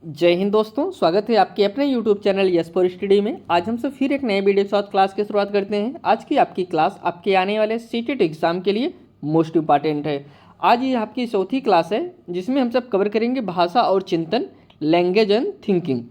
जय हिंद दोस्तों, स्वागत है आपके अपने YouTube channel yes for study में। आज हम सब फिर एक नए वीडियो के साथ क्लास की शुरुआत करते हैं। आज की आपकी क्लास आपके आने वाले सीटेट एग्जाम के लिए मोस्ट इंपॉर्टेंट है। आज ये आपकी चौथी क्लास है जिसमें हम सब कवर करेंगे भाषा और चिंतन, लैंग्वेज एंड थिंकिंग।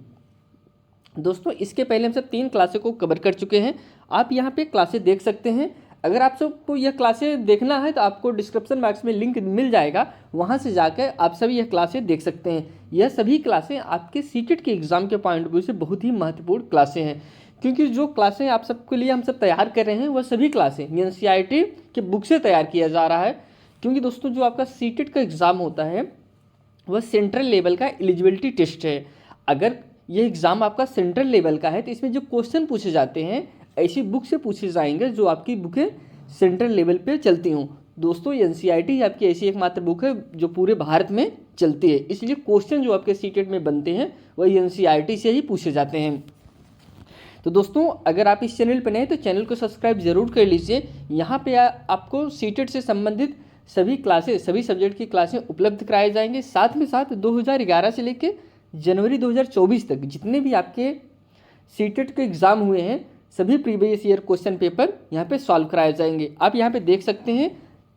दोस्तों, इसके पहले हम सब 3 क्लासें को कवर कर चुके हैं। आप यहाँ पे क्लासें देख सकते हैं। अगर आप सबको यह क्लासें देखना है तो आपको डिस्क्रिप्शन बॉक्स में लिंक मिल जाएगा, वहाँ से जाकर आप सभी यह क्लासें देख सकते हैं। यह सभी क्लासें आपके सीटेट के एग्ज़ाम के पॉइंट ऑफ व्यू से बहुत ही महत्वपूर्ण क्लासें हैं, क्योंकि जो क्लासें आप सबके लिए हम सब तैयार कर रहे हैं वह सभी क्लासें NCERT के बुक से तैयार किया जा रहा है। क्योंकि दोस्तों, जो आपका सीटेट का एग्ज़ाम होता है वह सेंट्रल लेवल का एलिजिबिलिटी टेस्ट है। अगर ये एग्ज़ाम आपका सेंट्रल लेवल का है तो इसमें जो क्वेश्चन पूछे जाते हैं ऐसी बुक से पूछे जाएंगे जो आपकी बुकें सेंट्रल लेवल पे चलती हों। दोस्तों, NCERT आपकी ऐसी एकमात्र बुक है जो पूरे भारत में चलती है, इसलिए क्वेश्चन जो आपके सीटेट में बनते हैं वह NCERT से ही पूछे जाते हैं। तो दोस्तों, अगर आप इस चैनल पर नए तो चैनल को सब्सक्राइब जरूर कर लीजिए। यहाँ पे आपको सीटेट से संबंधित सभी क्लासेस, सभी सब्जेक्ट की क्लासें उपलब्ध कराए जाएंगे। साथ में साथ 2011 से लेकर जनवरी 2024 तक जितने भी आपके सीटेट के एग्ज़ाम हुए हैं सभी प्रीवियस ईयर क्वेश्चन पेपर यहाँ पे सॉल्व कराए जाएंगे। आप यहाँ पे देख सकते हैं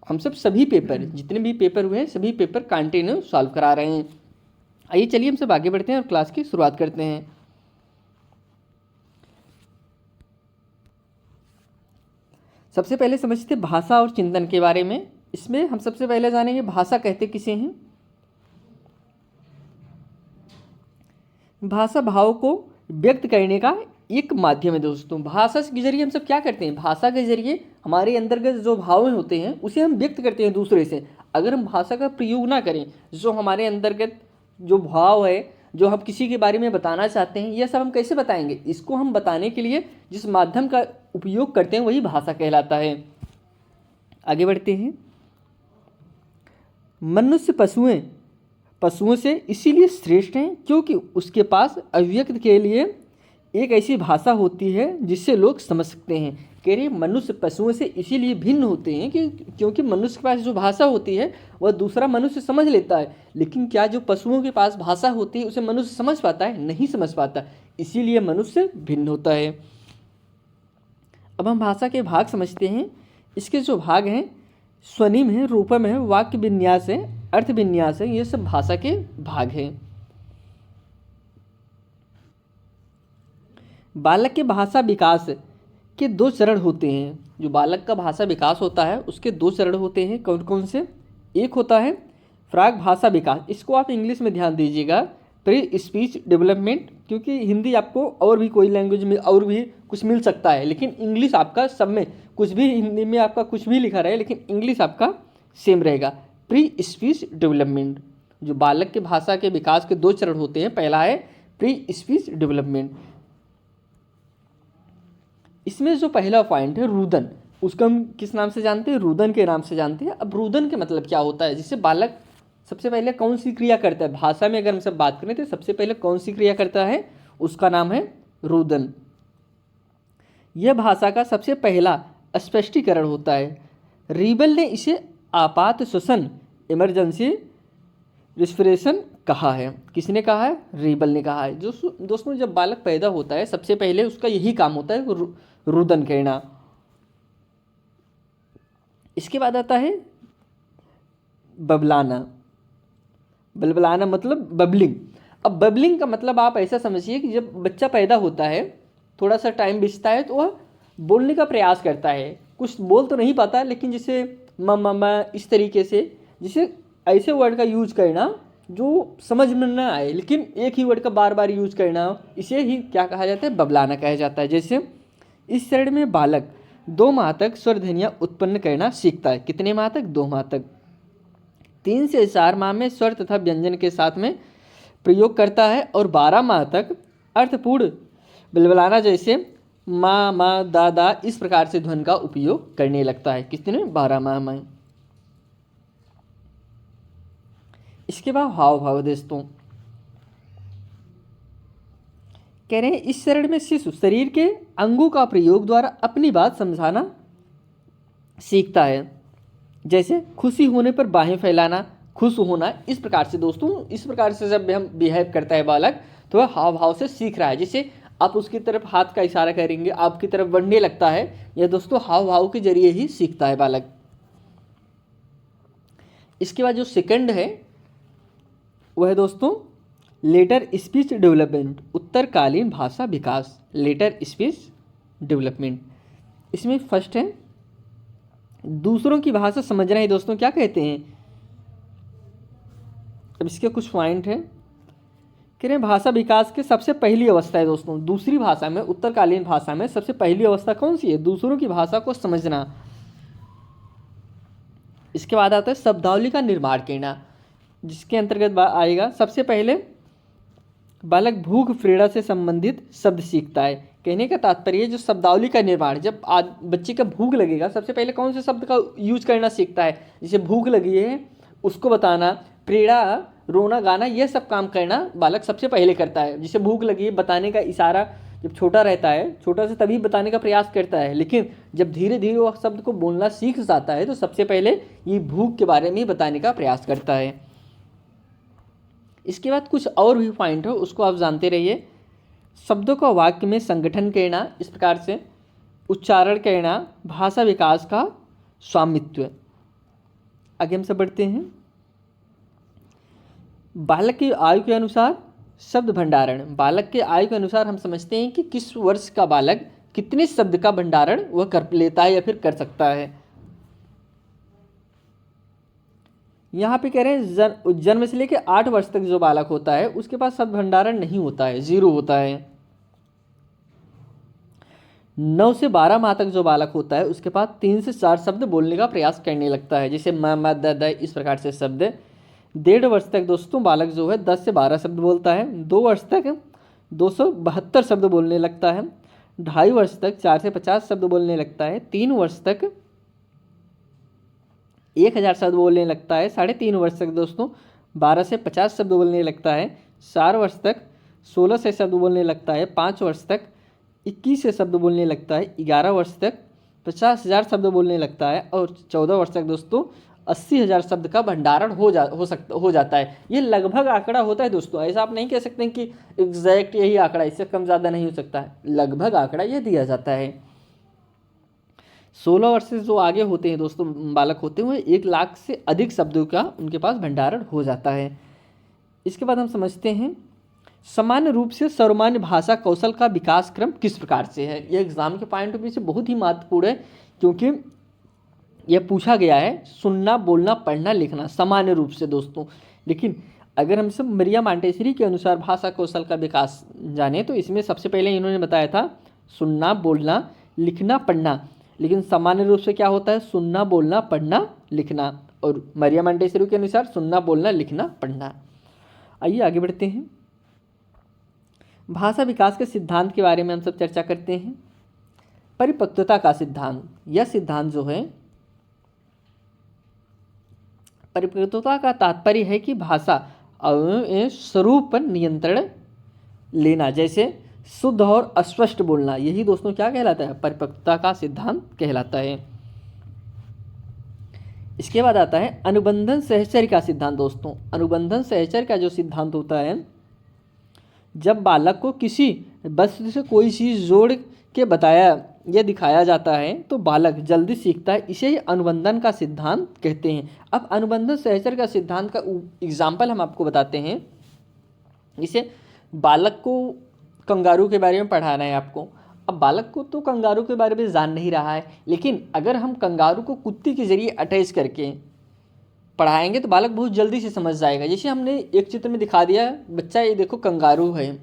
हम सब सभी पेपर, जितने भी पेपर हुए हैं सभी पेपर कंटिन्यू सॉल्व करा रहे हैं। आइए चलिए हम सब आगे बढ़ते हैं और क्लास की शुरुआत करते हैं। सबसे पहले समझते हैं भाषा और चिंतन के बारे में। इसमें हम सबसे पहले जानेंगे भाषा कहते किसे हैं। भाषा भाव को व्यक्त करने का एक माध्यम है। दोस्तों, भाषा के जरिए हम सब क्या करते हैं, भाषा के जरिए हमारे अंतर्गत जो भाव होते हैं उसे हम व्यक्त करते हैं दूसरे से। अगर हम भाषा का प्रयोग ना करें, जो हमारे अंतर्गत जो भाव है, जो हम किसी के बारे में बताना चाहते हैं, यह सब हम कैसे बताएंगे। इसको हम बताने के लिए जिस माध्यम का उपयोग करते हैं वही भाषा कहलाता है। आगे बढ़ते हैं। मनुष्य पशुओं से इसीलिए श्रेष्ठ हैं क्योंकि उसके पास अभिव्यक्त के लिए एक ऐसी भाषा होती है जिससे लोग समझ सकते हैं। कह रहे मनुष्य पशुओं से इसीलिए भिन्न होते हैं क्योंकि मनुष्य के पास जो भाषा होती है वह दूसरा मनुष्य समझ लेता है। लेकिन क्या जो पशुओं के पास भाषा होती है उसे मनुष्य समझ पाता है? नहीं समझ पाता, इसीलिए मनुष्य भिन्न होता है। अब हम भाषा के भाग समझते हैं। इसके जो भाग हैं स्वनिम है, रूपम है, वाक्य विन्यास है, अर्थ विन्यास है, ये सब भाषा के भाग हैं। बालक के भाषा विकास के 2 चरण होते हैं। जो बालक का भाषा विकास होता है उसके 2 चरण होते हैं। कौन कौन से? एक होता है प्राक भाषा विकास, इसको आप इंग्लिश में ध्यान दीजिएगा, प्री स्पीच डेवलपमेंट। क्योंकि हिंदी आपको और भी कोई लैंग्वेज में और भी कुछ मिल सकता है, लेकिन इंग्लिश आपका सब में कुछ भी, हिंदी में आपका कुछ भी लिखा रहे लेकिन इंग्लिश आपका सेम रहेगा। Pre speech development. जो बालक के भाषा के विकास के 2 चरण होते हैं, पहला है प्री स्पीच डेवलपमेंट। इसमें जो पहला पॉइंट है रुदन, उसको हम किस नाम से जानते हैं? रुदन के नाम से जानते हैं। अब रुदन के मतलब क्या होता है? जिससे बालक सबसे पहले कौन सी क्रिया करता है भाषा में, अगर हम सब बात करें तो सबसे पहले कौन सी क्रिया करता है, उसका नाम है रुदन। यह भाषा का सबसे पहला स्पष्टीकरण होता है। रीबल ने इसे आपात श्वसन, इमरजेंसी रेस्पिरेशन कहा है। किसने कहा है? रीबल ने कहा है। जो दोस्तों, जब बालक पैदा होता है सबसे पहले उसका यही काम होता है रुदन कहना। इसके बाद आता है बबलाना। बलबलाना मतलब बबलिंग। अब बबलिंग का मतलब आप ऐसा समझिए कि जब बच्चा पैदा होता है थोड़ा सा टाइम बीतता है तो वह बोलने का प्रयास करता है। कुछ बोल तो नहीं पाता, लेकिन जैसे मम्मा इस तरीके से, जिसे ऐसे वर्ड का यूज करना जो समझ में ना आए लेकिन एक ही वर्ड का बार बार यूज करना, इसे ही क्या कहा जाता है? बबलाना कहा जाता है। जैसे इस चरण में बालक 2 माह तक स्वर ध्वनियाँ उत्पन्न करना सीखता है। कितने माह तक? 2 माह तक। 3 से 4 माह में स्वर तथा व्यंजन के साथ में प्रयोग करता है और 12 माह तक अर्थपूर्ण बलबलाना जैसे माँ माँ दादा इस प्रकार से ध्वनि का उपयोग करने लगता है। कितने? 12 माह में। इसके बाद हाव भाव। दोस्तों, कह रहे हैं इस चरण में शिशु शरीर के अंगों का प्रयोग द्वारा अपनी बात समझाना सीखता है। जैसे खुशी होने पर बाहें फैलाना, खुश होना, इस प्रकार से दोस्तों, इस प्रकार से जब हम बिहेव करता है बालक तो वह हाव भाव से सीख रहा है। जैसे आप उसकी तरफ हाथ का इशारा करेंगे, आपकी तरफ बढ़ने लगता है, यह दोस्तों हाव भाव के जरिए ही सीखता है बालक। इसके बाद जो सेकंड है वह है दोस्तों लेटर स्पीच डेवलपमेंट, उत्तरकालीन भाषा विकास, लेटर स्पीच डेवलपमेंट। इसमें फर्स्ट है दूसरों की भाषा समझना ही दोस्तों क्या कहते हैं। अब इसके कुछ पॉइंट हैं। कह रहे हैं भाषा विकास की सबसे पहली अवस्था है दोस्तों, दूसरी भाषा में, उत्तरकालीन भाषा में सबसे पहली अवस्था कौन सी है, दूसरों की भाषा को समझना। इसके बाद आता है शब्दावली का निर्माण करना, जिसके अंतर्गत आएगा सबसे पहले बालक भूख प्रेरणा से संबंधित शब्द सीखता है। कहने का तात्पर्य जो शब्दावली का निर्माण, जब बच्चे का भूख लगेगा सबसे पहले कौन से शब्द का यूज करना सीखता है, जैसे भूख लगी है उसको बताना, प्रेरणा, रोना गाना, यह सब काम करना बालक सबसे पहले करता है। जैसे भूख लगी है बताने का इशारा, जब छोटा रहता है, छोटा से तभी बताने का प्रयास करता है, लेकिन जब धीरे धीरे वह शब्द को बोलना सीख जाता है तो सबसे पहले ये भूख के बारे में बताने का प्रयास करता है। इसके बाद कुछ और भी पॉइंट हो उसको आप जानते रहिए। शब्दों का वाक्य में संगठन करना, इस प्रकार से उच्चारण करना, भाषा विकास का स्वामित्व। आगे हम सब बढ़ते हैं। बालक की आयु के अनुसार शब्द भंडारण, बालक के आयु के अनुसार हम समझते हैं कि किस वर्ष का बालक कितने शब्द का भंडारण वह कर लेता है या फिर कर सकता है। यहाँ पे कह रहे हैं जन्म से लेकर 8 वर्ष तक जो बालक होता है उसके पास शब्द भंडारण नहीं होता है, 0 होता है। 9 से 12 माह तक जो बालक होता है उसके पास 3 से 4 शब्द बोलने का प्रयास करने लगता है, जैसे म द, इस प्रकार से शब्द। 1.5 वर्ष तक दोस्तों बालक जो है 10 से 12 शब्द बोलता है। 2 वर्ष तक 272 शब्द बोलने लगता है। 2.5 वर्ष तक 4 से 50 शब्द बोलने लगता है। 3 वर्ष तक 1000 शब्द बोलने लगता है। 3.5 वर्ष तक दोस्तों 12 से 50 शब्द बोलने लगता है। 4 वर्ष तक 16 से शब्द बोलने लगता है। 5 वर्ष तक 21 से शब्द बोलने लगता है। 11 वर्ष तक 50,000 शब्द बोलने लगता है। और 14 वर्ष तक दोस्तों 80,000 शब्द का भंडारण हो जाता है। ये लगभग आंकड़ा होता है दोस्तों, ऐसा आप नहीं कह सकते कि एग्जैक्ट यही आंकड़ा, इससे कम ज़्यादा नहीं हो सकता है, लगभग आंकड़ा ये दिया जाता है। 16 वर्ष से जो आगे होते हैं दोस्तों बालक होते हैं 1 लाख से अधिक शब्दों का उनके पास भंडारण हो जाता है। इसके बाद हम समझते हैं सामान्य रूप से सर्वमान्य भाषा कौशल का विकास क्रम किस प्रकार से है। यह एग्जाम के पॉइंट ऑफ व्यू से बहुत ही महत्वपूर्ण है, क्योंकि यह पूछा गया है सुनना, बोलना, पढ़ना, लिखना सामान्य रूप से दोस्तों। लेकिन अगर हम सब मरिया मांटेसरी के अनुसार भाषा कौशल का विकास जाने तो इसमें सबसे पहले इन्होंने बताया था सुनना, बोलना, लिखना, पढ़ना। लेकिन सामान्य रूप से क्या होता है, सुनना, बोलना, पढ़ना, लिखना। और मरिया मांटेसरी के अनुसार सुनना, बोलना, लिखना, पढ़ना। आइए आगे बढ़ते हैं। भाषा विकास के सिद्धांत के बारे में हम सब चर्चा करते हैं। परिपक्वता का सिद्धांत, यह सिद्धांत जो है, परिपक्वता का तात्पर्य है कि भाषा स्वरूप पर नियंत्रण लेना, जैसे शुद्ध और अस्पष्ट बोलना, यही दोस्तों क्या कहलाता है, परिपक्वता का सिद्धांत कहलाता है। इसके बाद आता है अनुबंधन सहचर्य का सिद्धांत दोस्तों। अनुबंधन सहचर्य का जो सिद्धांत होता है, जब बालक को किसी वस्तु से कोई चीज़ जोड़ के बताया या दिखाया जाता है तो बालक जल्दी सीखता है, इसे अनुबंधन का सिद्धांत कहते हैं। अब अनुबंधन सहचर्य का सिद्धांत का एग्जाम्पल हम आपको बताते हैं। इसे बालक को कंगारू के बारे में पढ़ाना है आपको। अब बालक को तो कंगारू के बारे में जान नहीं रहा है, लेकिन अगर हम कंगारू को कुत्ते के जरिए अटैच करके पढ़ाएंगे तो बालक बहुत जल्दी से समझ जाएगा। जैसे हमने एक चित्र में दिखा दिया, बच्चा ये देखो कंगारू है,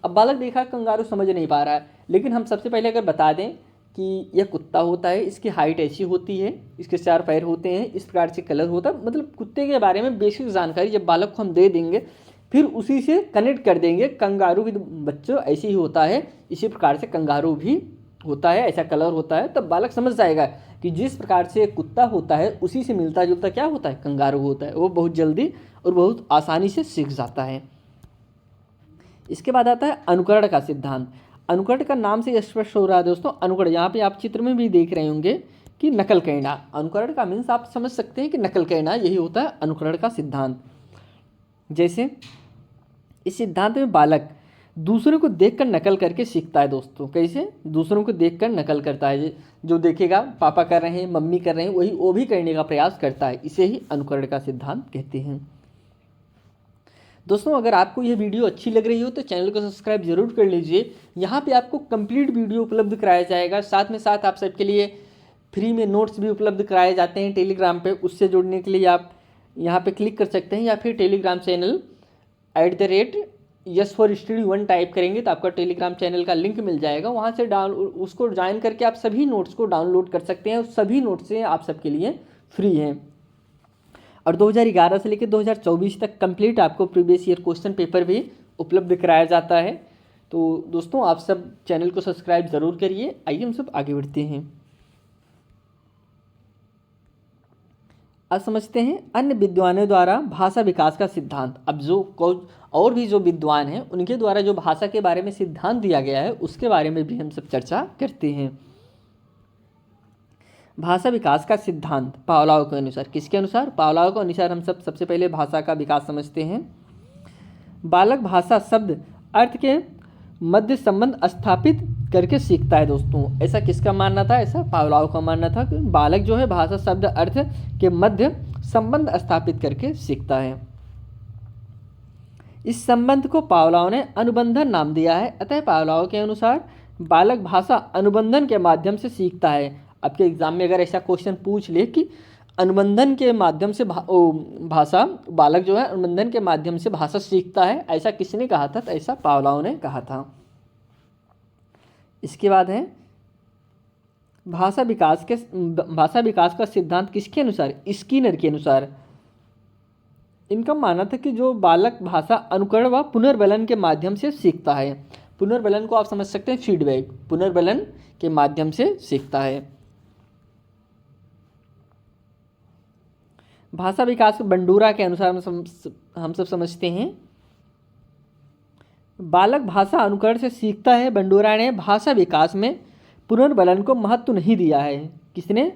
अब बालक देखा कंगारू समझ नहीं पा रहा है, लेकिन हम सबसे पहले अगर बता दें कि यह कुत्ता होता है, इसकी हाइट ऐसी होती है, इसके 4 पैर होते हैं, इस प्रकार से कलर होता है, मतलब कुत्ते के बारे में बेसिक जानकारी जब बालक को हम दे देंगे, फिर उसी से कनेक्ट कर देंगे कंगारू भी बच्चों ऐसे ही होता है, इसी प्रकार से कंगारू भी होता है, ऐसा कलर होता है, तब बालक समझ जाएगा कि जिस प्रकार से कुत्ता होता है उसी से मिलता जुलता क्या होता है, कंगारू होता है। वो बहुत जल्दी और बहुत आसानी से सीख जाता है। इसके बाद आता है अनुकरण का सिद्धांत। अनुकरण का नाम से स्पष्ट हो रहा है दोस्तों, अनुकरण, यहाँ पे आप चित्र में भी देख रहे होंगे कि नकल करना। अनुकरण का मीन्स आप समझ सकते हैं कि नकल करना, यही होता है अनुकरण का सिद्धांत। जैसे इस सिद्धांत में बालक दूसरों को देखकर नकल करके सीखता है दोस्तों। कैसे? दूसरों को देखकर नकल करता है, जो देखेगा पापा कर रहे हैं, मम्मी कर रहे हैं, वही वो भी करने का प्रयास करता है। इसे ही अनुकरण का सिद्धांत कहते हैं। दोस्तों, अगर आपको यह वीडियो अच्छी लग रही हो तो चैनल को सब्सक्राइब जरूर कर लीजिए। यहाँ पे आपको कंप्लीट वीडियो उपलब्ध कराया जाएगा। साथ में साथ आप सबके लिए फ्री में नोट्स भी उपलब्ध कराए जाते हैं टेलीग्राम पे। उससे जुड़ने के लिए आप यहाँ पे क्लिक कर सकते हैं, या फिर टेलीग्राम चैनल @YesForStudy1 टाइप करेंगे तो आपका टेलीग्राम चैनल का लिंक मिल जाएगा। वहाँ से उसको ज्वाइन करके आप सभी नोट्स को डाउनलोड कर सकते हैं, और सभी नोट्स आप सबके लिए फ्री हैं। और 2011 से लेकर 2024 तक कंप्लीट आपको प्रीवियस ईयर क्वेश्चन पेपर भी उपलब्ध कराया जाता है। तो दोस्तों, आप सब चैनल को सब्सक्राइब ज़रूर करिए। आइए हम सब आगे बढ़ते हैं। अब समझते हैं अन्य विद्वानों द्वारा भाषा विकास का सिद्धांत। अब और भी जो विद्वान हैं उनके द्वारा जो भाषा के बारे में सिद्धांत दिया गया है उसके बारे में भी हम सब चर्चा करते हैं। भाषा विकास का सिद्धांत पावलोव के अनुसार, किसके अनुसार? पावलोव के अनुसार हम सब सबसे पहले भाषा का विकास समझते हैं। बालक भाषा शब्द अर्थ के मध्य संबंध स्थापित करके सीखता है दोस्तों। ऐसा किसका मानना था? ऐसा पावलोव का मानना था कि बालक जो है भाषा शब्द अर्थ के मध्य संबंध स्थापित करके सीखता है। इस संबंध को पावलोव ने अनुबंधन नाम दिया है। अतः पावलोव के अनुसार बालक भाषा अनुबंधन के माध्यम से सीखता है। आपके एग्जाम में अगर ऐसा क्वेश्चन पूछ ले कि अनुबंधन के माध्यम से भाषा, बालक जो है अनुबंधन के माध्यम से भाषा सीखता है, ऐसा किसने कहा था? तो ऐसा पावलोव ने कहा था। इसके बाद है भाषा विकास का सिद्धांत किसके अनुसार? स्किनर के अनुसार। इनका मानना था कि जो बालक भाषा अनुकरण व पुनर्बलन के माध्यम से सीखता है। पुनर्बलन को आप समझ सकते हैं फीडबैक, पुनर्बलन के माध्यम से सीखता है। भाषा विकास बंडूरा के अनुसार हम सब समझते हैं बालक भाषा अनुकरण से सीखता है। बंडूरा ने भाषा विकास में पुनर्बलन को महत्व नहीं दिया है। किसने?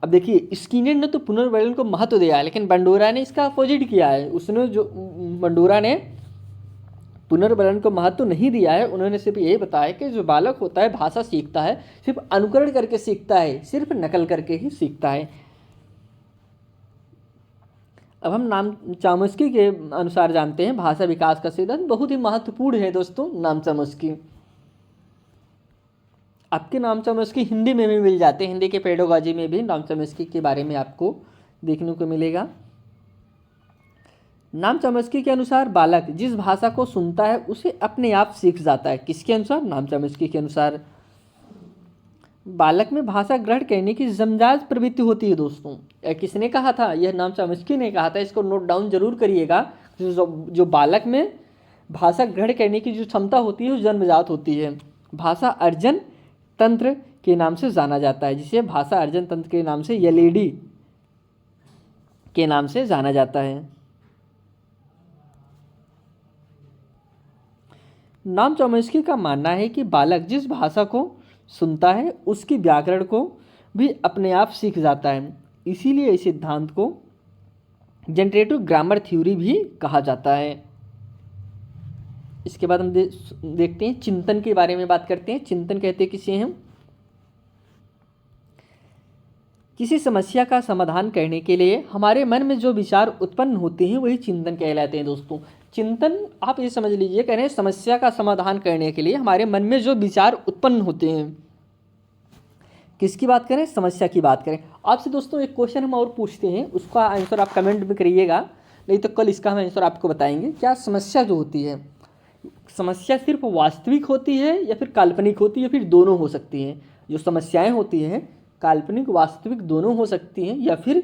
अब देखिए, स्किनर ने तो पुनर्बलन को महत्व दिया है, लेकिन बंडूरा ने इसका अपोजिट किया है। बंडूरा ने पुनर्बलन को महत्व नहीं दिया है। उन्होंने सिर्फ यही बताया कि जो बालक होता है भाषा सीखता है, सिर्फ अनुकरण करके सीखता है, सिर्फ नकल करके ही सीखता है। अब हम नाम चॉम्स्की के अनुसार जानते हैं भाषा विकास का सिद्धांत बहुत ही महत्वपूर्ण है दोस्तों। नाम चॉम्स्की, आपके नाम चॉम्स्की हिंदी में भी मिल जाते हैं। हिंदी के पेडागॉजी में भी नाम चॉम्स्की के बारे में आपको देखने को मिलेगा। नाम चॉम्स्की के अनुसार बालक जिस भाषा को सुनता है उसे अपने आप सीख जाता है। किसके अनुसार? नाम चॉम्स्की के अनुसार बालक में भाषा ग्रहण करने की जमजाज प्रवृत्ति होती है दोस्तों। किसने कहा था? यह नाम चॉम्स्की ने कहा था। इसको नोट डाउन जरूर करिएगा। जो बालक में भाषा ग्रहण करने की जो क्षमता होती है वो जन्मजात होती है। भाषा अर्जन तंत्र के नाम से जाना जाता है, जिसे भाषा अर्जन तंत्र के नाम से यलेडी के नाम से जाना जाता है। नाम चॉम्स्की का मानना है कि बालक जिस भाषा को सुनता है उसकी व्याकरण को भी अपने आप सीख जाता है। इसीलिए इस सिद्धांत को जनरेटिव ग्रामर थ्योरी भी कहा जाता है। इसके बाद हम देखते हैं चिंतन के बारे में बात करते हैं। चिंतन कहते हैं किसे हम? किसी समस्या का समाधान करने के लिए हमारे मन में जो विचार उत्पन्न होते हैं वही चिंतन कहलाते हैं दोस्तों। चिंतन आप ये समझ लीजिए, कह रहे हैं समस्या का समाधान करने के लिए हमारे मन में जो विचार उत्पन्न होते हैं। किसकी बात करें? समस्या की बात करें। आपसे दोस्तों एक क्वेश्चन हम और पूछते हैं, उसका आंसर आप कमेंट में करिएगा, नहीं तो कल इसका हम आंसर आपको बताएंगे। क्या समस्या जो होती है, समस्या सिर्फ वास्तविक होती है या फिर काल्पनिक होती है, या फिर दोनों हो सकती हैं? जो समस्याएं होती हैं काल्पनिक वास्तविक दोनों हो सकती हैं, या फिर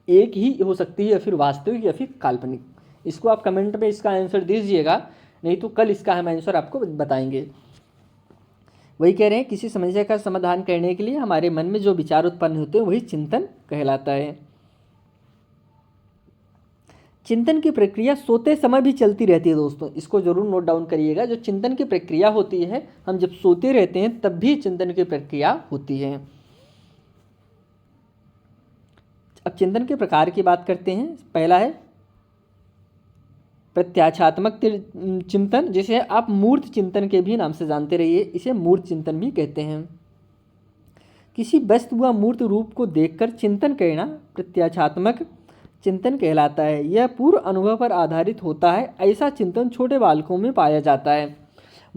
एक ही हो सकती है, या फिर वास्तविक या फिर काल्पनिक? इसको आप कमेंट में इसका आंसर दीजिएगा, नहीं तो कल इसका हम आंसर आपको बताएंगे। वही कह रहे हैं किसी समस्या का समाधान करने के लिए हमारे मन में जो विचार उत्पन्न होते हैं वही चिंतन कहलाता है। चिंतन की प्रक्रिया सोते समय भी चलती रहती है दोस्तों। इसको जरूर नोट डाउन करिएगा। जो चिंतन की प्रक्रिया होती है, हम जब सोते रहते हैं तब भी चिंतन की प्रक्रिया होती है। अब चिंतन के प्रकार की बात करते हैं। पहला है प्रत्याक्षात्मक चिंतन, जिसे आप मूर्त चिंतन के भी नाम से जानते रहिए, इसे मूर्त चिंतन भी कहते हैं। किसी वस्तु व मूर्त रूप को देखकर चिंतन करना प्रत्याक्षात्मक चिंतन कहलाता है। यह पूर्व अनुभव पर आधारित होता है। ऐसा चिंतन छोटे बालकों में पाया जाता है।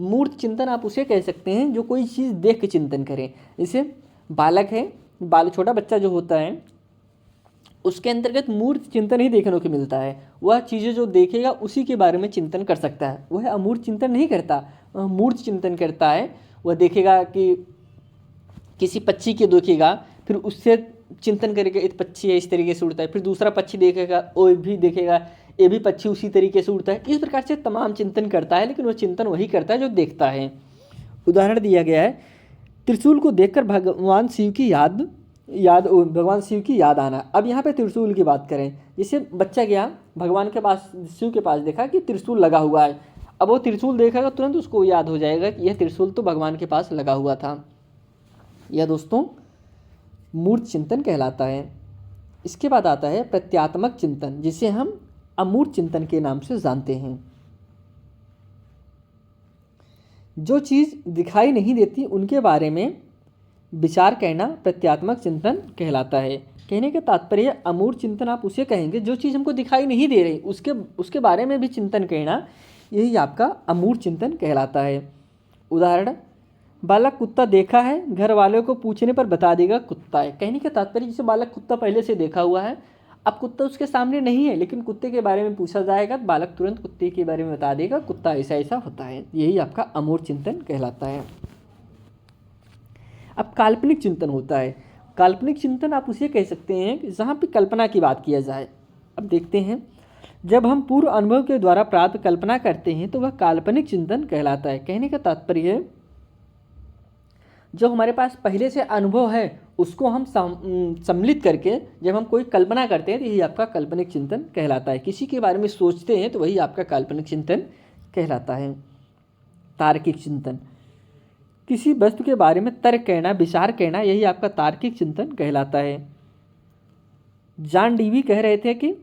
मूर्त चिंतन आप उसे कह सकते हैं जो कोई चीज़ देख के चिंतन करें। जैसे बालक है, छोटा बच्चा जो होता है उसके अंतर्गत मूर्त चिंतन ही देखने को मिलता है। वह चीज़ें जो देखेगा उसी के बारे में चिंतन कर सकता है। वह अमूर्त चिंतन नहीं करता, वह मूर्त चिंतन करता है। वह देखेगा कि किसी पक्षी के देखेगा, फिर उससे चिंतन करेगा एक पक्षी है इस तरीके से उड़ता है, फिर दूसरा पक्षी देखेगा, वो भी देखेगा ये भी पक्षी उसी तरीके से उड़ता है। इस प्रकार से तमाम चिंतन करता है, लेकिन वह चिंतन वही करता है जो देखता है। उदाहरण दिया गया है, त्रिशूल को देखकर भगवान शिव की याद आना। अब यहाँ पे त्रिशूल की बात करें, जैसे बच्चा गया भगवान के पास, शिव के पास, देखा कि त्रिशूल लगा हुआ है। अब वो त्रिशूल देखेगा तुरंत उसको याद हो जाएगा कि यह त्रिशूल तो भगवान के पास लगा हुआ था। यह दोस्तों मूर्त चिंतन कहलाता है। इसके बाद आता है प्रत्यात्मक चिंतन, जिसे हम अमूर्त चिंतन के नाम से जानते हैं। जो चीज़ दिखाई नहीं देती उनके बारे में विचार करना प्रत्यात्मक चिंतन कहलाता है। कहने का तात्पर्य अमूर्त चिंतन आप उसे कहेंगे जो चीज़ हमको दिखाई नहीं दे रही उसके बारे में भी चिंतन करना, यही आपका अमूर्त चिंतन कहलाता है। उदाहरण, बालक कुत्ता देखा है, घर वालों को पूछने पर बता देगा कुत्ता है। कहने का तात्पर्य जैसे बालक कुत्ता पहले से देखा हुआ है, अब कुत्ता उसके सामने नहीं है, लेकिन कुत्ते के बारे में पूछा जाएगा तो बालक तुरंत कुत्ते के बारे में बता देगा कुत्ता ऐसा ऐसा होता है। यही आपका अमूर्त चिंतन कहलाता है। अब काल्पनिक चिंतन होता है। काल्पनिक चिंतन आप उसे कह सकते हैं कि जहाँ पे कल्पना की बात किया जाए। अब देखते हैं, जब हम पूर्व अनुभव के द्वारा प्राप्त कल्पना करते हैं तो वह काल्पनिक चिंतन कहलाता है। कहने का तात्पर्य है जो हमारे पास पहले से अनुभव है उसको हम सम्मिलित करके जब हम कोई कल्पना करते हैं तो यही आपका काल्पनिक चिंतन कहलाता है। किसी के बारे में सोचते हैं तो वही आपका काल्पनिक चिंतन कहलाता है। तार्किक चिंतन, किसी वस्तु के बारे में तर्क करना, विचार करना, यही आपका तार्किक चिंतन कहलाता है। जॉन डीवी कह रहे थे कि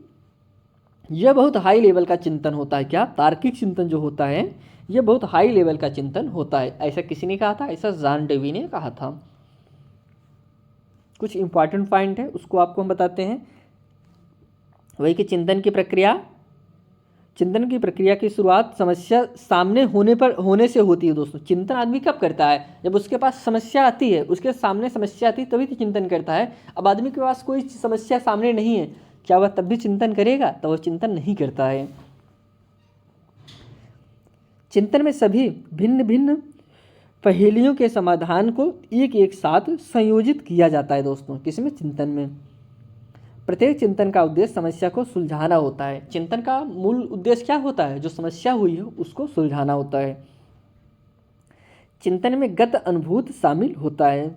यह बहुत हाई लेवल का चिंतन होता है। क्या? तार्किक चिंतन जो होता है यह बहुत हाई लेवल का चिंतन होता है। ऐसा किसी ने कहा था? ऐसा जॉन डीवी ने कहा था। कुछ इंपॉर्टेंट पॉइंट है उसको आपको हम बताते हैं। वही कि चिंतन की प्रक्रिया की शुरुआत समस्या सामने होने से होती है। दोस्तों, चिंतन आदमी कब करता है? जब उसके पास समस्या आती है, उसके सामने समस्या आती है तभी तो चिंतन करता है। अब आदमी के पास कोई समस्या सामने नहीं है, क्या वह तब भी चिंतन करेगा? तो वह चिंतन नहीं करता है। चिंतन में सभी भिन्न भिन्न पहेलियों के समाधान को एक साथ संयोजित किया जाता है। दोस्तों, किसमें? चिंतन में। प्रत्येक चिंतन का उद्देश्य समस्या को सुलझाना होता है। चिंतन का मूल उद्देश्य क्या होता है? जो समस्या हुई है उसको सुलझाना होता है। चिंतन में गत अनुभूत शामिल होता है।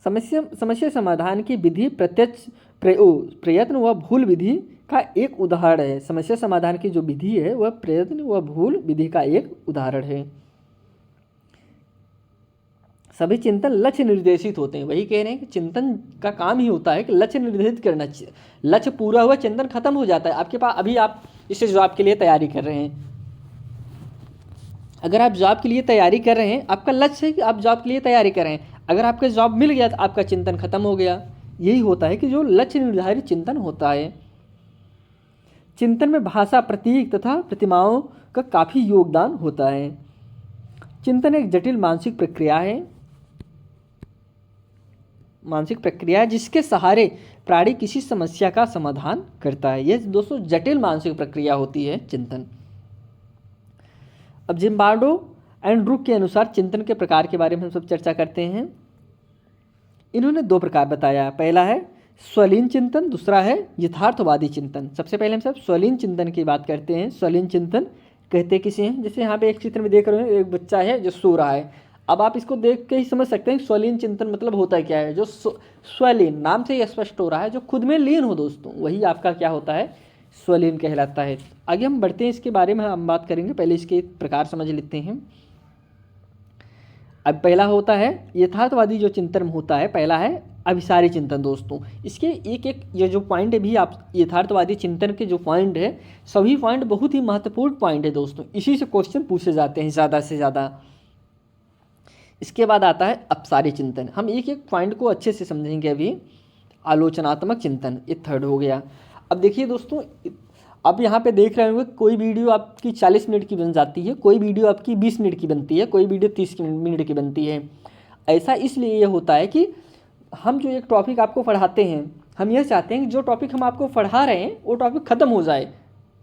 समस्या समाधान की विधि प्रत्यक्ष प्रयत्न व भूल विधि का एक उदाहरण है। समस्या समाधान की जो विधि है वह प्रयत्न व भूल विधि का एक उदाहरण है। सभी चिंतन लक्ष्य निर्देशित होते हैं। वही कह रहे हैं कि चिंतन का काम ही होता है कि लक्ष्य निर्देशित करना चाहिए। लक्ष्य पूरा हुआ चिंतन खत्म हो जाता है। आपके पास अभी आप इसे जॉब के लिए तैयारी कर रहे हैं, अगर आप जॉब के लिए तैयारी कर रहे हैं, आपका लक्ष्य है कि आप जॉब के लिए तैयारी कर रहे हैं, अगर आपका जॉब मिल गया तो आपका चिंतन खत्म हो गया। यही होता है कि जो लक्ष्य निर्धारित चिंतन होता है। चिंतन में भाषा, प्रतीक तथा प्रतिमाओं का काफ़ी योगदान होता है। चिंतन एक जटिल मानसिक प्रक्रिया है जिसके सहारे प्राणी किसी समस्या का समाधान करता है। यह दोस्तों जटिल मानसिक प्रक्रिया होती है चिंतन। अब जिम्बार्डो एंड ब्रूक के अनुसार चिंतन के प्रकार के बारे में हम सब चर्चा करते हैं। इन्होंने दो प्रकार बताया। पहला है स्वलीन चिंतन, दूसरा है यथार्थवादी चिंतन। सबसे पहले हम सब स्वलीन चिंतन की बात करते हैं। स्वलीन चिंतन कहते किसे हैं? जैसे यहाँ पे एक चित्र में देख रहे हैं, एक बच्चा है जो सो रहा है। अब आप इसको देख के ही समझ सकते हैं स्वलीन चिंतन मतलब होता है क्या है। जो स्वलीन, नाम से ही स्पष्ट हो रहा है, जो खुद में लीन हो दोस्तों, वही आपका क्या होता है? स्वलीन कहलाता है। आगे हम बढ़ते हैं, इसके बारे में हम बात करेंगे। पहले इसके प्रकार समझ लेते हैं। अब पहला होता है यथार्थवादी जो चिंतन होता है, पहला है अभिसारी चिंतन दोस्तों, इसके एक एक ये जो पॉइंट है भी आप यथार्थवादी चिंतन के जो पॉइंट है, सभी पॉइंट बहुत ही महत्वपूर्ण पॉइंट है दोस्तों, इसी से क्वेश्चन पूछे जाते हैं ज़्यादा से ज़्यादा। इसके बाद आता है अपसारी चिंतन। हम एक एक पॉइंट को अच्छे से समझेंगे अभी। आलोचनात्मक चिंतन, ये थर्ड हो गया। अब देखिए दोस्तों, अब यहाँ पे देख रहे होंगे कोई वीडियो आपकी 40 मिनट की बन जाती है, कोई वीडियो आपकी 20 मिनट की बनती है, कोई वीडियो 30 मिनट की बनती है। ऐसा इसलिए ये होता है कि हम जो एक टॉपिक आपको पढ़ाते हैं, हम यह चाहते हैं कि जो टॉपिक हम आपको पढ़ा रहे हैं वो टॉपिक ख़त्म हो जाए,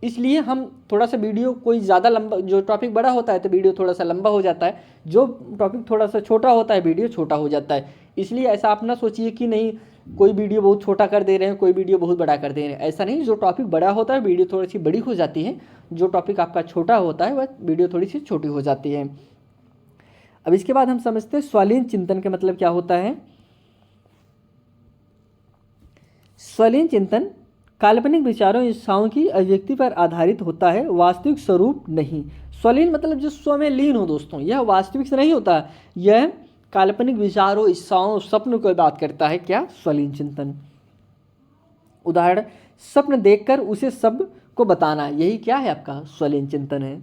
इसलिए हम थोड़ा सा वीडियो कोई ज़्यादा लंबा, जो टॉपिक बड़ा होता है तो वीडियो थोड़ा सा लंबा हो जाता है, जो टॉपिक थोड़ा सा छोटा होता है वीडियो छोटा हो जाता है। इसलिए ऐसा आप ना सोचिए कि नहीं कोई वीडियो बहुत छोटा कर दे रहे हैं, कोई वीडियो बहुत बड़ा कर दे रहे हैं, ऐसा नहीं। जो टॉपिक बड़ा होता है वीडियो थोड़ी सी बड़ी हो जाती है, जो टॉपिक आपका छोटा होता है वह वीडियो थोड़ी सी छोटी हो जाती है। अब इसके बाद हम समझते हैं स्वलीन चिंतन का मतलब क्या होता है। स्वलीन चिंतन काल्पनिक विचारों इच्छाओं की अभिव्यक्ति पर आधारित होता है, वास्तविक स्वरूप नहीं। स्वलीन मतलब जो स्व में लीन हो दोस्तों, यह वास्तविक से नहीं होता, यह काल्पनिक विचारों इच्छाओं स्वप्न को बात करता है। क्या? स्वलीन चिंतन। उदाहरण, स्वप्न देखकर उसे सब को बताना, यही क्या है आपका स्वलीन चिंतन है।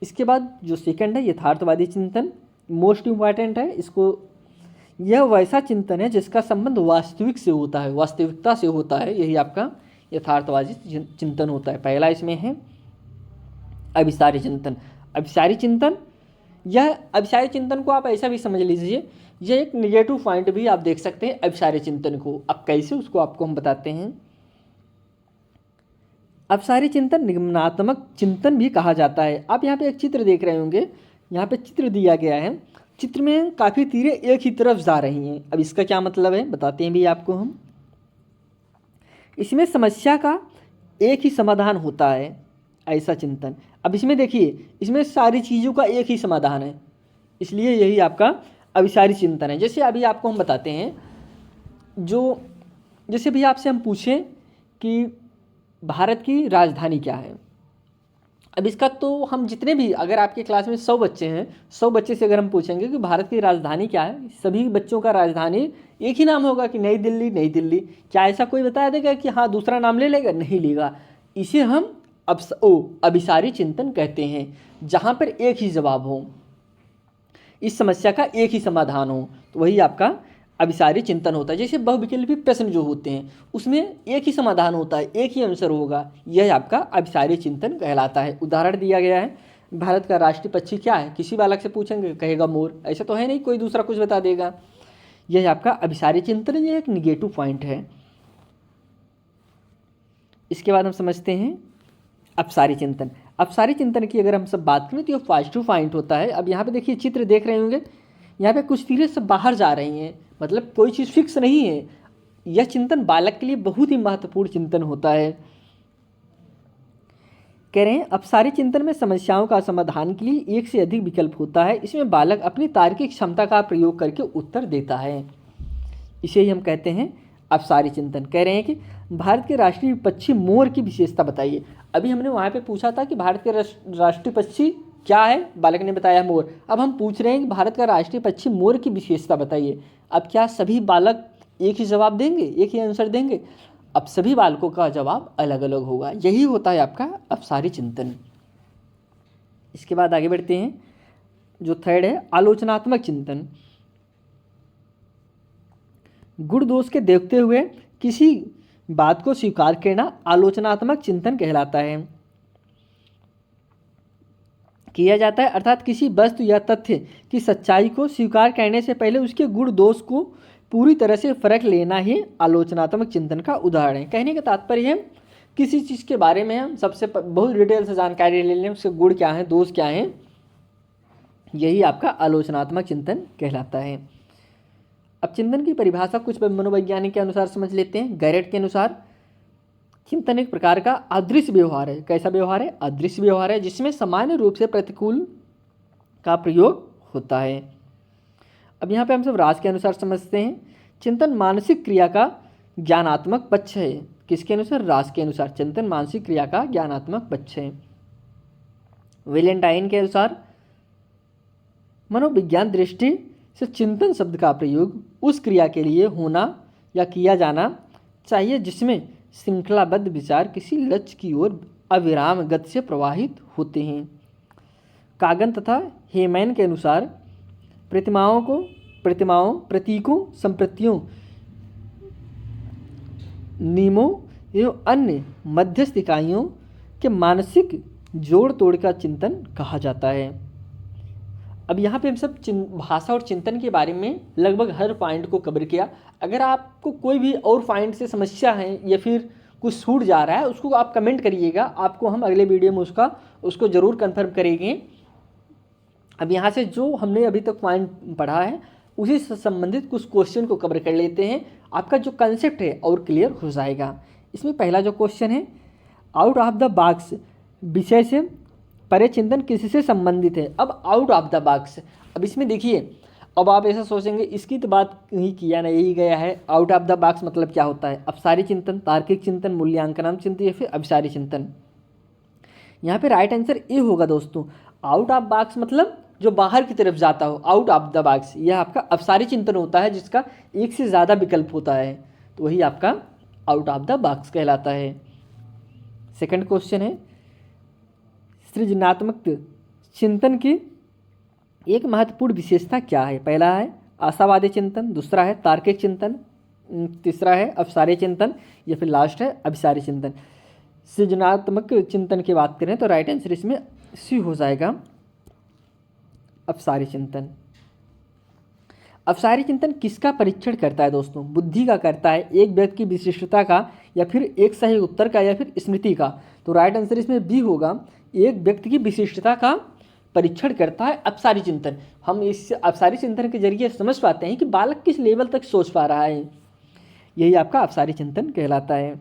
इसके बाद जो सेकंड है यथार्थवादी चिंतन, मोस्ट इम्पॉर्टेंट है इसको। यह वैसा चिंतन है जिसका संबंध वास्तविक से होता है, वास्तविकता से होता है, यही आपका यथार्थवादी चिंतन होता है। पहला इसमें है अभिसारी चिंतन। अभिसारी चिंतन, यह अभिसारी चिंतन को आप ऐसा भी समझ लीजिए, यह एक निगेटिव पॉइंट भी आप देख सकते हैं अभिसारी चिंतन को। अब कैसे, उसको आपको हम बताते हैं। अभिसारी चिंतन निगमनात्मक चिंतन भी कहा जाता है। आप यहाँ पे एक चित्र देख रहे होंगे, यहाँ पे चित्र दिया गया है, चित्र में काफ़ी तीरें एक ही तरफ जा रही हैं। अब इसका क्या मतलब है बताते हैं भी आपको हम। इसमें समस्या का एक ही समाधान होता है, ऐसा चिंतन। अब इसमें देखिए, इसमें सारी चीज़ों का एक ही समाधान है, इसलिए यही आपका अभिसारी चिंतन है। जैसे अभी आपको हम बताते हैं, जो जैसे भी आपसे हम पूछें कि भारत की राजधानी क्या है। अब इसका तो हम जितने भी, अगर आपके क्लास में 100 बच्चे हैं, 100 बच्चे से अगर हम पूछेंगे कि भारत की राजधानी क्या है, सभी बच्चों का राजधानी एक ही नाम होगा कि नई दिल्ली, नई दिल्ली। क्या ऐसा कोई बता देगा कि हाँ दूसरा नाम ले लेगा? नहीं लेगा। इसे हम अभिसारी चिंतन कहते हैं, जहाँ पर एक ही जवाब हो, इस समस्या का एक ही समाधान हो, तो वही आपका अभिसारी चिंतन होता है। जैसे बहुविकल्पी प्रश्न जो होते हैं उसमें एक ही समाधान होता है, एक ही आंसर होगा, यह आपका अभिसारी चिंतन कहलाता है। उदाहरण दिया गया है, भारत का राष्ट्रीय पक्षी क्या है? किसी बालक से पूछेंगे कहेगा मोर, ऐसा तो है नहीं, कोई दूसरा कुछ बता देगा। यह आपका अभिसारी चिंतन, ये एक निगेटिव पॉइंट है। इसके बाद हम समझते हैं अपसारी चिंतन। अपसारी चिंतन की अगर हम सब बात करें तो ये पॉजिटिव पॉइंट होता है। अब यहाँ पे देखिए चित्र देख रहे होंगे, यहाँ पे कुछ तीरें सब बाहर जा रही हैं, मतलब कोई चीज़ फिक्स नहीं है। यह चिंतन बालक के लिए बहुत ही महत्वपूर्ण चिंतन होता है। कह रहे हैं अपसारी चिंतन में समस्याओं का समाधान के लिए एक से अधिक विकल्प होता है। इसमें बालक अपनी तार्किक क्षमता का प्रयोग करके उत्तर देता है, इसे ही हम कहते हैं अपसारी चिंतन। कह रहे हैं कि भारत के राष्ट्रीय पक्षी मोर की विशेषता बताइए। अभी हमने वहाँ पे पूछा था कि भारत के राष्ट्रीय पक्षी क्या है, बालक ने बताया मोर। अब हम पूछ रहे हैं कि भारत का राष्ट्रीय पक्षी मोर की विशेषता बताइए। अब क्या सभी बालक एक ही जवाब देंगे, एक ही आंसर देंगे? अब सभी बालकों का जवाब अलग अलग होगा, यही होता है आपका अपसारी चिंतन। इसके बाद आगे बढ़ते हैं, जो थर्ड है आलोचनात्मक चिंतन। गुण दोष के देखते हुए किसी बात को स्वीकार करना आलोचनात्मक चिंतन कहलाता है। किया जाता है, अर्थात किसी वस्तु या तथ्य की सच्चाई को स्वीकार करने से पहले उसके गुण दोष को पूरी तरह से परख लेना ही आलोचनात्मक चिंतन का उदाहरण है। कहने का तात्पर्य है किसी चीज़ के बारे में हम सबसे बहुत डिटेल से जानकारी ले लें, उसके गुण क्या हैं, दोष क्या हैं, यही आपका आलोचनात्मक चिंतन कहलाता है। अब चिंतन की परिभाषा कुछ मनोवैज्ञानिक के अनुसार समझ लेते हैं। गैरेट के अनुसार चिंतन एक प्रकार का अदृश्य व्यवहार है। कैसा व्यवहार है? अदृश्य व्यवहार है, जिसमें सामान्य रूप से प्रतिकूल का प्रयोग होता है। अब यहाँ पे हम सब राज के अनुसार समझते हैं। चिंतन मानसिक क्रिया का ज्ञानात्मक पक्ष है। किसके अनुसार? राज के अनुसार चिंतन मानसिक क्रिया का ज्ञानात्मक पक्ष है। वेलेंटाइन के अनुसार मनोविज्ञान दृष्टि से चिंतन शब्द का प्रयोग उस क्रिया के लिए होना या किया जाना चाहिए जिसमें श्रृंखलाबद्ध विचार किसी लक्ष्य की ओर अविराम गति से प्रवाहित होते हैं। कागन तथा हेमैन के अनुसार प्रतिमाओं, प्रतीकों, संप्रतियों, नियमों एवं अन्य मध्यस्थ इकाइयों के मानसिक जोड़ तोड़ का चिंतन कहा जाता है। अब यहाँ पे हम सब भाषा और चिंतन के बारे में लगभग हर पॉइंट को कवर किया। अगर आपको कोई भी और पॉइंट से समस्या है या फिर कुछ छूट जा रहा है, उसको आप कमेंट करिएगा, आपको हम अगले वीडियो में उसको ज़रूर कन्फर्म करेंगे। अब यहाँ से जो हमने अभी तक पॉइंट पढ़ा है उसी से संबंधित कुछ क्वेश्चन को कवर कर लेते हैं, आपका जो कंसेप्ट है और क्लियर हो जाएगा। इसमें पहला जो क्वेश्चन है, आउट ऑफ द बॉक्स विषय से परे चिंतन किससे संबंधित है। अब आउट ऑफ द बॉक्स, अब इसमें देखिए, अब आप ऐसा सोचेंगे इसकी तो बात ही किया ना, यही गया है। आउट ऑफ द बॉक्स मतलब क्या होता है? अपसारी चिंतन, तार्किक चिंतन, मूल्यांकन चिंतन या फिर अभिसारी चिंतन। यहाँ पे राइट आंसर ए होगा दोस्तों। आउट ऑफ बॉक्स मतलब जो बाहर की तरफ जाता हो, आउट ऑफ द बॉक्स, यह आपका अपसारी चिंतन होता है जिसका एक से ज़्यादा विकल्प होता है, तो वही आपका आउट ऑफ द बॉक्स कहलाता है। सेकंड क्वेश्चन है, सृजनात्मक चिंतन की एक महत्वपूर्ण विशेषता क्या है? पहला है आशावादी चिंतन, दूसरा है तार्किक चिंतन, तीसरा है अपसारी चिंतन या फिर लास्ट है अभिसारी चिंतन। सृजनात्मक चिंतन की बात करें तो राइट आंसर इसमें सी हो जाएगा, अपसारी चिंतन। अपसारी चिंतन किसका परीक्षण करता है दोस्तों? बुद्धि का करता है, एक व्यक्ति की विशिष्टता का या फिर एक सही उत्तर का या फिर स्मृति का। तो राइट आंसर इसमें बी होगा, एक व्यक्ति की विशिष्टता का परीक्षण करता है अपसारी चिंतन। हम इस अपसारी चिंतन के जरिए समझ पाते हैं कि बालक किस लेवल तक सोच पा रहा है, यही आपका अपसारी चिंतन कहलाता है।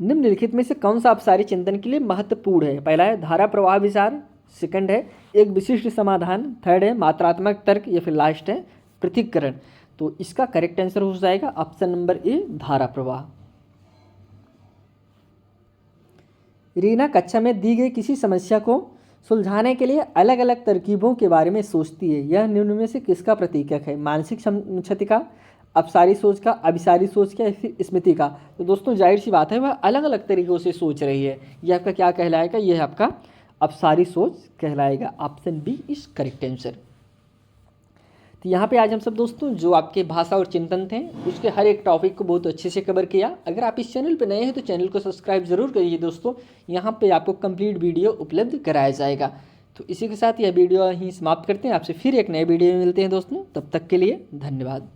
निम्नलिखित में से कौन सा अपसारी चिंतन के लिए महत्वपूर्ण है? पहला है धारा प्रवाह विचार, सेकंड है एक विशिष्ट समाधान, थर्ड है मात्रात्मक तर्क या फिर लास्ट है पृथक्करण। तो इसका करेक्ट आंसर हो जाएगा ऑप्शन नंबर ए, धारा प्रवाह। रीना कक्षा में दी गई किसी समस्या को सुलझाने के लिए अलग अलग तरकीबों के बारे में सोचती है, यह निम्न में से किसका प्रतीक है? मानसिक क्षति का, अपसारी सोच का, अभिसारी सोच का या फिर स्मृति का। तो दोस्तों जाहिर सी बात है वह अलग अलग तरीक़ों से सोच रही है, यह आपका क्या कहलाएगा? यह आपका अपसारी सोच कहलाएगा। Option B is correct answer. तो यहाँ पे आज हम सब दोस्तों जो आपके भाषा और चिंतन थे उसके हर एक टॉपिक को बहुत अच्छे से कवर किया। अगर आप इस चैनल पर नए हैं तो चैनल को सब्सक्राइब जरूर करिए दोस्तों, यहाँ पे आपको कंप्लीट वीडियो उपलब्ध कराया जाएगा। तो इसी के साथ यह वीडियो यहीं समाप्त करते हैं, आपसे फिर एक नए वीडियो में मिलते हैं दोस्तों, तब तक के लिए धन्यवाद।